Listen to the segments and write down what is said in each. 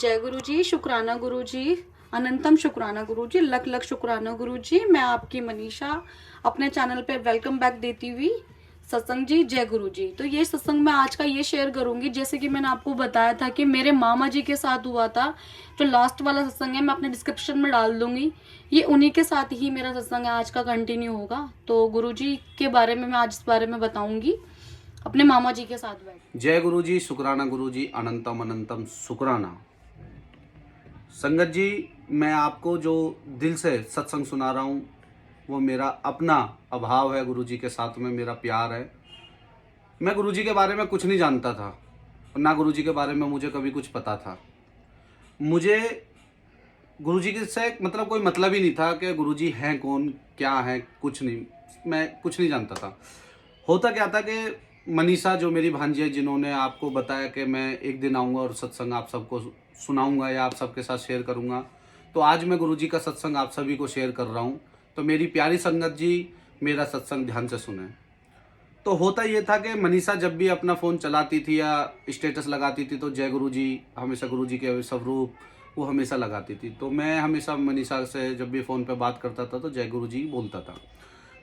जय गुरु जी, शुक्राना गुरु जी, अनंतम शुक्राना गुरु जी, लख लख शुक्राना गुरु जी। मैं आपकी मनीषा अपने चैनल पे वेलकम बैक देती हुई सत्संग जी। जय गुरु जी। तो ये सत्संग मैं आज का ये शेयर करूंगी, जैसे कि मैंने आपको बताया था कि मेरे मामा जी के साथ हुआ था। जो लास्ट वाला सत्संग है मैं अपने डिस्क्रिप्शन में डाल दूंगी, ये उन्हीं के साथ ही मेरा सत्संग आज का कंटिन्यू होगा। तो गुरु जी के बारे में मैं आज इस बारे में बताऊंगी अपने मामा जी के साथ बैठ। जय गुरु जी, शुक्राना गुरु जी, अनंतम अनंतम शुक्राना। संगत जी, मैं आपको जो दिल से सत्संग सुना रहा हूँ वो मेरा अपना अभाव है। गुरु जी के साथ में मेरा प्यार है। मैं गुरु जी के बारे में कुछ नहीं जानता था, ना गुरु जी के बारे में मुझे कभी कुछ पता था। मुझे गुरु जी से मतलब कोई मतलब ही नहीं था कि गुरु जी हैं कौन, क्या है, कुछ नहीं। मैं कुछ नहीं जानता था। होता क्या था कि मनीषा जो मेरी भांजी है, जिन्होंने आपको बताया कि मैं एक दिन आऊँगा और सत्संग आप सबको सुनाऊंगा या आप सबके साथ शेयर करूंगा, तो आज मैं गुरु जी का सत्संग आप सभी को शेयर कर रहा हूँ। तो मेरी प्यारी संगत जी, मेरा सत्संग ध्यान से सुने। तो होता ये था कि मनीषा जब भी अपना फ़ोन चलाती थी या स्टेटस लगाती थी तो जय गुरु जी, हमेशा गुरु जी के स्वरूप वो हमेशा लगाती थी। तो मैं हमेशा मनीषा से जब भी फ़ोन पे बात करता था तो जय गुरु जी बोलता था।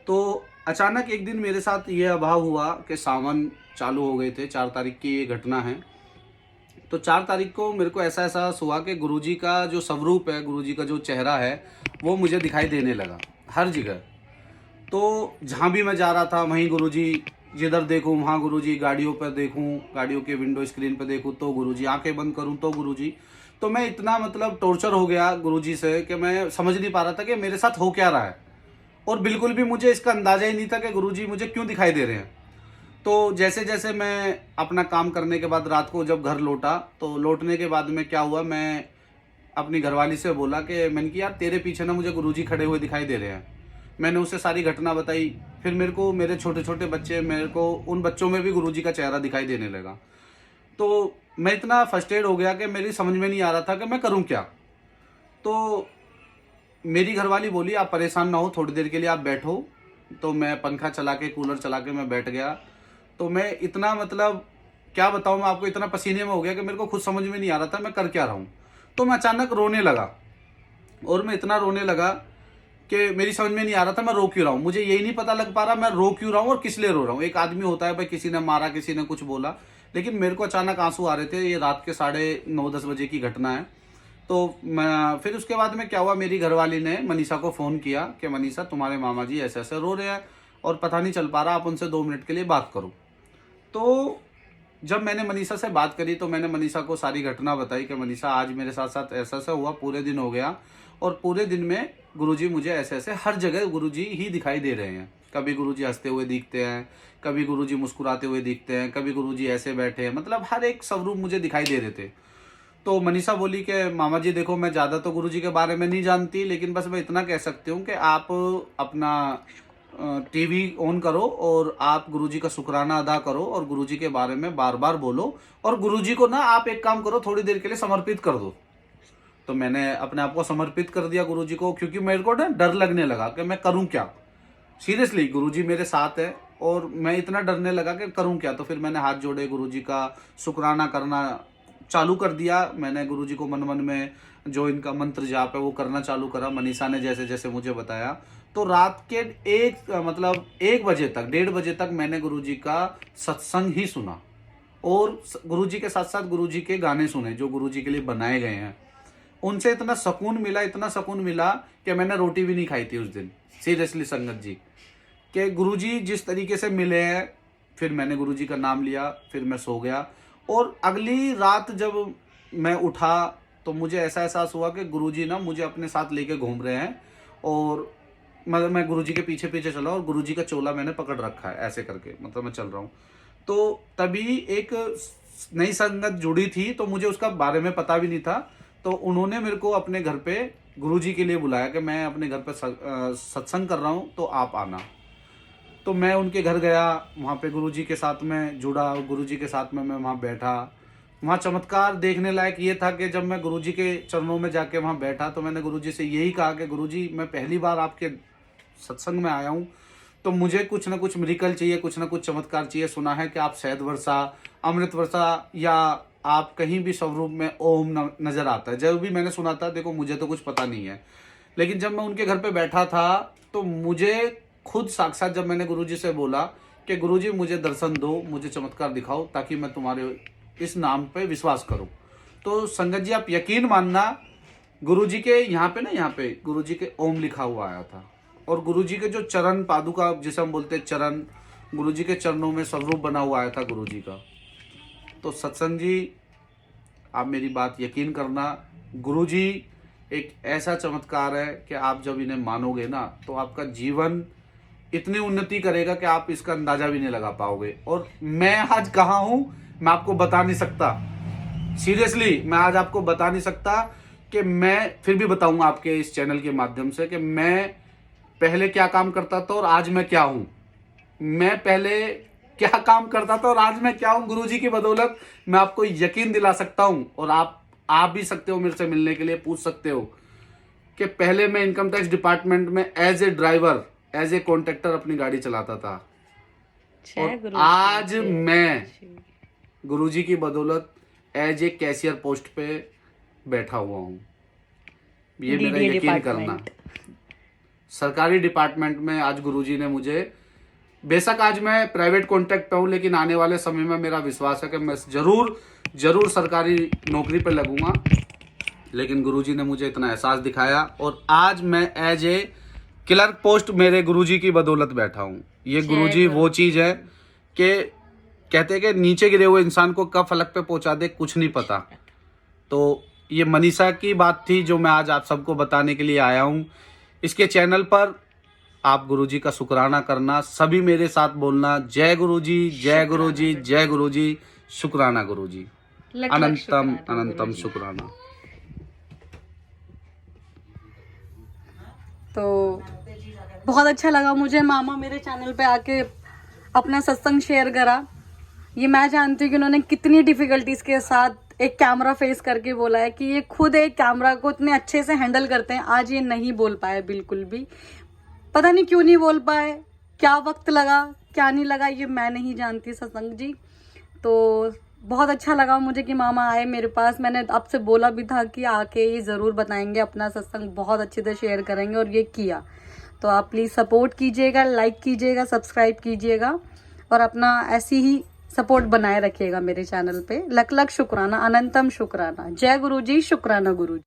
तो अचानक एक दिन मेरे साथ ये अभाव हुआ कि सावन चालू हो गए थे। 4 तारीख की ये घटना है। तो 4 तारीख को मेरे को ऐसा एहसास हुआ कि गुरुजी का जो स्वरूप है, गुरुजी का जो चेहरा है, वो मुझे दिखाई देने लगा हर जगह। तो जहाँ भी मैं जा रहा था वहीं गुरुजी, जिधर देखूँ वहाँ गुरुजी, गाड़ियों पर देखूँ, गाड़ियों के विंडो स्क्रीन पर देखूँ तो गुरुजी, आंखें बंद करूँ तो गुरुजी। तो मैं इतना मतलब टॉर्चर हो गया गुरुजी से कि मैं समझ नहीं पा रहा था कि मेरे साथ हो क्या रहा है। और बिल्कुल भी मुझे इसका अंदाजा ही नहीं था कि गुरुजी मुझे क्यों दिखाई दे रहे हैं। तो जैसे जैसे मैं अपना काम करने के बाद रात को जब घर लौटा, तो लौटने के बाद में क्या हुआ, मैं अपनी घरवाली से बोला कि मैंने कि यार तेरे पीछे ना मुझे गुरुजी खड़े हुए दिखाई दे रहे हैं। मैंने उसे सारी घटना बताई। फिर मेरे को मेरे छोटे छोटे बच्चे, मेरे को उन बच्चों में भी गुरुजी का चेहरा दिखाई देने लगा। तो मैं इतना फर्स्टेड हो गया कि मेरी समझ में नहीं आ रहा था कि मैं करूं क्या। तो मेरी घरवाली बोली आप परेशान ना हो, थोड़ी देर के लिए आप बैठो। तो मैं पंखा चला के, कूलर चला के मैं बैठ गया। तो मैं इतना मतलब क्या बताऊं मैं आपको, इतना पसीने में हो गया कि मेरे को खुद समझ में नहीं आ रहा था मैं कर क्या रहा हूं। तो मैं अचानक रोने लगा और मैं इतना रोने लगा कि मेरी समझ में नहीं आ रहा था मैं रो क्यों रहा हूं। मुझे यही नहीं पता लग पा रहा मैं रो क्यों रहा हूं और किस लिए रो रहा हूं। एक आदमी होता है भाई, किसी ने मारा, किसी ने कुछ बोला, लेकिन मेरे को अचानक आंसू आ रहे थे। ये रात के 9:30-10 बजे की घटना है। तो मैं फिर उसके बाद में क्या हुआ, मेरी घरवाली ने मनीषा को फ़ोन किया कि मनीषा तुम्हारे मामा जी ऐसे ऐसे रो रहे हैं और पता नहीं चल पा रहा, आप उनसे 2 मिनट के लिए बात करो। तो जब मैंने मनीषा से बात करी तो मैंने मनीषा को सारी घटना बताई कि मनीषा आज मेरे साथ साथ ऐसा ऐसा हुआ, पूरे दिन हो गया और पूरे दिन में गुरुजी मुझे ऐसे ऐसे हर जगह गुरुजी ही दिखाई दे रहे हैं। कभी गुरुजी हंसते हुए दिखते हैं, कभी गुरुजी मुस्कुराते हुए दिखते हैं, कभी गुरुजी ऐसे बैठे हैं, मतलब हर एक स्वरूप मुझे दिखाई दे रहे थे। तो मनीषा बोली कि मामा जी देखो, मैं ज़्यादा तो गुरुजी के बारे में नहीं जानती, लेकिन बस मैं इतना कह सकती हूँ कि आप अपना टीवी ऑन करो और आप गुरुजी का शुक्राना अदा करो और गुरुजी के बारे में बार बार बोलो और गुरुजी को ना आप एक काम करो, थोड़ी देर के लिए समर्पित कर दो। तो मैंने अपने आप को समर्पित कर दिया गुरुजी को, क्योंकि मेरे को ना डर लगने लगा कि मैं करूं क्या। सीरियसली गुरुजी मेरे साथ है और मैं इतना डरने लगा कि करूं क्या। तो फिर मैंने हाथ जोड़े, गुरुजी का शुक्राना करना चालू कर दिया। मैंने गुरुजी को मन मन में जो इनका मंत्र जाप है वो करना चालू करा, मनीषा ने जैसे जैसे मुझे बताया। तो रात के 1 बजे तक, 1:30 बजे तक मैंने गुरुजी का सत्संग ही सुना और गुरुजी के साथ साथ गुरुजी के गाने सुने जो गुरुजी के लिए बनाए गए हैं। उनसे इतना सुकून मिला, इतना सुकून मिला कि मैंने रोटी भी नहीं खाई थी उस दिन। सीरियसली संगत जी, कि गुरुजी जिस तरीके से मिले हैं, फिर मैंने गुरुजी का नाम लिया, फिर मैं सो गया। और अगली रात जब मैं उठा तो मुझे ऐसा एहसास हुआ कि गुरुजी ना मुझे अपने साथ लेके घूम रहे हैं और मैं गुरुजी के पीछे पीछे चला और गुरुजी का चोला मैंने पकड़ रखा है ऐसे करके, मतलब मैं चल रहा हूँ। तो तभी एक नई संगत जुड़ी थी, तो मुझे उसका बारे में पता भी नहीं था। तो उन्होंने मेरे को अपने घर पे गुरुजी के लिए बुलाया कि मैं अपने घर पे सत्संग कर रहा हूँ तो आप आना। तो मैं उनके घर गया, वहाँ पे गुरुजी के साथ में जुड़ा, गुरुजी के साथ में मैं वहाँ बैठा। वहाँ चमत्कार देखने लायक ये था कि जब मैं गुरुजी के चरणों में जाके वहाँ बैठा तो मैंने गुरुजी से यही कहा कि गुरुजी मैं पहली बार आपके सत्संग में आया हूँ, तो मुझे कुछ ना कुछ मिरेकल चाहिए, कुछ ना कुछ चमत्कार चाहिए। सुना है कि आप शहद वर्षा, अमृत वर्षा या आप कहीं भी स्वरूप में ओम नजर आता है। जब भी मैंने सुना था, देखो मुझे तो कुछ पता नहीं है, लेकिन जब मैं उनके घर पे बैठा था तो मुझे खुद साक्षात जब मैंने गुरुजी से बोला कि गुरुजी मुझे दर्शन दो, मुझे चमत्कार दिखाओ ताकि मैं तुम्हारे इस नाम पे विश्वास करूं, तो संगत जी आप यकीन मानना, गुरुजी के यहाँ पे गुरुजी के ओम लिखा हुआ आया था। और गुरुजी के जो चरण पादुका जिसे हम बोलते हैं चरण, गुरुजी के चरणों में स्वरूप बना हुआ आया था गुरुजी का। तो सत्संग जी आप मेरी बात यकीन करना, गुरुजी एक ऐसा चमत्कार है कि आप जब इन्हें मानोगे ना तो आपका जीवन इतनी उन्नति करेगा कि आप इसका अंदाजा भी नहीं लगा पाओगे। और मैं आज कहाँ हूँ मैं आपको बता नहीं सकता, सीरियसली मैं आज आपको बता नहीं सकता, कि मैं फिर भी बताऊंगा आपके इस चैनल के माध्यम से कि मैं पहले क्या काम करता था और आज मैं क्या हूं। मैं पहले क्या काम करता था और आज मैं क्या हूं, गुरुजी की बदौलत मैं आपको यकीन दिला सकता हूं। और आप भी सकते हो मेरे से मिलने के लिए, पूछ सकते हो कि पहले मैं इनकम टैक्स डिपार्टमेंट में as a driver, as a contractor अपनी गाड़ी चलाता था, और आज मैं गुरुजी की बदौलत एज ए कैशियर पोस्ट पे बैठा हुआ हूँ। ये मेरा यकीन करना, सरकारी डिपार्टमेंट में आज गुरुजी ने मुझे, बेशक आज मैं प्राइवेट कॉन्ट्रैक्ट पे हूँ, लेकिन आने वाले समय में मेरा विश्वास है कि मैं जरूर सरकारी नौकरी पे लगूंगा। लेकिन गुरुजी ने मुझे इतना एहसास दिखाया और आज मैं एज ए क्लर्क पोस्ट मेरे गुरुजी की बदौलत बैठा हूँ। ये गुरुजी वो चीज है कि कहते हैं कि नीचे गिरे हुए इंसान को कब फलक पे पहुंचा दे कुछ नहीं पता। तो ये मनीषा की बात थी जो मैं आज आप सबको बताने के लिए आया हूँ। इसके चैनल पर आप गुरुजी का शुक्राना करना, सभी मेरे साथ बोलना, जय गुरुजी, जय गुरुजी, जय गुरुजी, शुक्राना गुरुजी, अनंतम अनंतम शुक्राना। तो बहुत अच्छा लगा मुझे, मामा मेरे चैनल पे आके अपना सत्संग शेयर करा। ये मैं जानती हूँ कि उन्होंने कितनी डिफिकल्टीज के साथ एक कैमरा फेस करके बोला है कि ये खुद एक कैमरा को इतने अच्छे से हैंडल करते हैं। आज ये नहीं बोल पाए, बिल्कुल भी पता नहीं क्यों नहीं बोल पाए, क्या वक्त लगा क्या नहीं लगा ये मैं नहीं जानती सत्संग जी। तो बहुत अच्छा लगा मुझे कि मामा आए मेरे पास। मैंने आपसे बोला भी था कि आके ये ज़रूर बताएंगे अपना सत्संग, बहुत अच्छे से शेयर करेंगे, और ये किया। तो आप प्लीज़ सपोर्ट कीजिएगा, लाइक कीजिएगा, सब्सक्राइब कीजिएगा और अपना ऐसी ही सपोर्ट बनाए रखिएगा मेरे चैनल पे। लख लख शुक्राना, अनंतम शुक्राना। जय गुरुजी, शुक्राना गुरुजी।